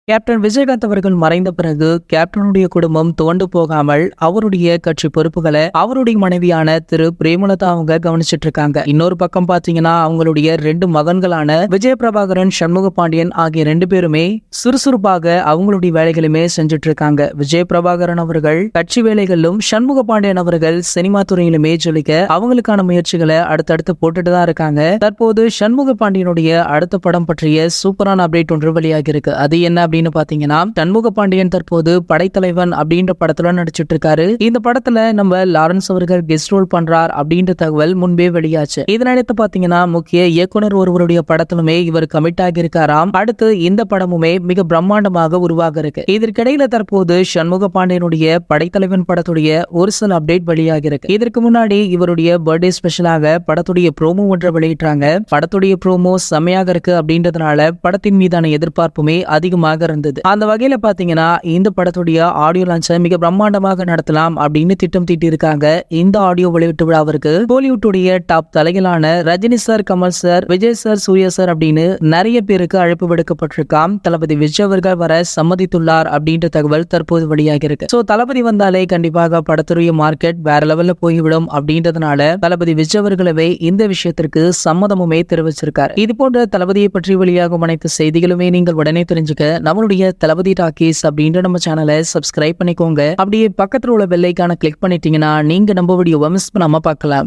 Captain Vijayakanth அவர்கள் மறைந்த பிறகு கேப்டனுடைய குடும்பம் துவண்டு போகாமல் அவருடைய கட்சி பொறுப்புகளை அவருடைய மனைவியான திரு பிரேமலதா அவங்க கவனிச்சிட்டு இருக்காங்க. இன்னொரு பக்கம் பாத்தீங்கன்னா அவங்களுடைய 2 மகன்களான விஜய பிரபாகரன், சண்முக பாண்டியன் ஆகிய 2 பேருமே சுறுசுறுப்பாக அவங்களுடைய வேலைகளுமே செஞ்சுட்டு இருக்காங்க. விஜய பிரபாகரன் அவர்கள் கட்சி வேலைகளிலும், சண்முக பாண்டியன் அவர்கள் சினிமா துறையிலுமே ஜொலிக்க அவங்களுக்கான முயற்சிகளை அடுத்தடுத்து போட்டுட்டு தான் இருக்காங்க. தற்போது சண்முக பாண்டியனுடைய அடுத்த படம் பற்றிய சூப்பரான அப்டேட் ஒன்று வெளியாகி இருக்கு. அது என்ன அப்படின்னு பாத்தீங்கன்னா, சண்முக பாண்டியன் தற்போது படைத்தலைவன் அப்படின்ற படத்துல நடிச்சிட்டு இருக்காரு. இந்த படத்துல நம்ம லாரன்ஸ் அவர்கள் கெஸ்ட் ரோல் பண்றார் அப்படின்ற தகவல் முன்பே வெளியாச்சு. இதனடுத்து பாத்தீங்கன்னா முக்கிய இயக்குனர் ஒருவருடைய படத்திலுமே இவர் கமிட் ஆகி இருக்காராம். அடுத்து இந்த படமுமே மிக பிரம்மாண்டமாக உருவாக இருக்கு. இதற்கிடையில தற்போது சண்முக பாண்டியனுடைய படைத்தலைவன் படத்துடைய ஒரு சில அப்டேட் வெளியாகி இருக்கு. இதற்கு முன்னாடி இவருடைய பர்த்டே ஸ்பெஷலாக படத்துடைய ப்ரோமோ ஒன்றை வெளியிட்டாங்க. படத்துடைய ப்ரோமோ செம்மையாக இருக்கு அப்படின்றதுனால படத்தின் மீதான எதிர்பார்ப்புமே அதிகமாக இருந்தது. அந்த வகையில பாத்தீங்கன்னா இந்த படத்துடைய ஆடியோ லான்ச்சை மிக பிரம்மாண்டமாக நடத்தலாம் அப்படின்னு திட்டம் தீட்டி இருக்காங்க. இந்த ஆடியோ வெளியிட்டு விழாவிற்கு பாலிவுட்டுடைய டாப் தலைகளான Rajini sir, Kamal sir, Vijay sir, Suriya sir அப்படின்னு நிறைய பேருக்கு அழைப்பு விடுக்கப்பட்டிருக்காம். தளபதி விஜய் அவர்கள் வர சம்மதித்துள்ளார் அப்படின்ற தகவல் தற்போது வெளியாகி இருக்கு. சோ தளபதி வந்தாலே கண்டிப்பாக படத்துடைய மார்க்கெட் வேற லெவல்ல போய்விடும் அப்படின்றதுனால தளபதி விஜய் அவர்களவே இந்த விஷயத்திற்கு சம்மதமுமே தெரிவிச்சிருக்காரு. இது போன்ற தளபதியை பற்றி வெளியாகும் அனைத்து செய்திகளுமே நீங்கள் உடனே தெரிஞ்சுக்க நம்மளுடைய தளபதி டாக்கீஸ் அப்படின்ற நம்ம சேனலை சப்ஸ்கிரைப் பண்ணிக்கோங்க. அப்படியே பக்கத்துல உள்ள பெல் ஐகானை கிளிக் பண்ணிட்டீங்கன்னா நீங்க நம்ம வீடியோவை மிஸ் பண்ணாம பார்க்கலாம்.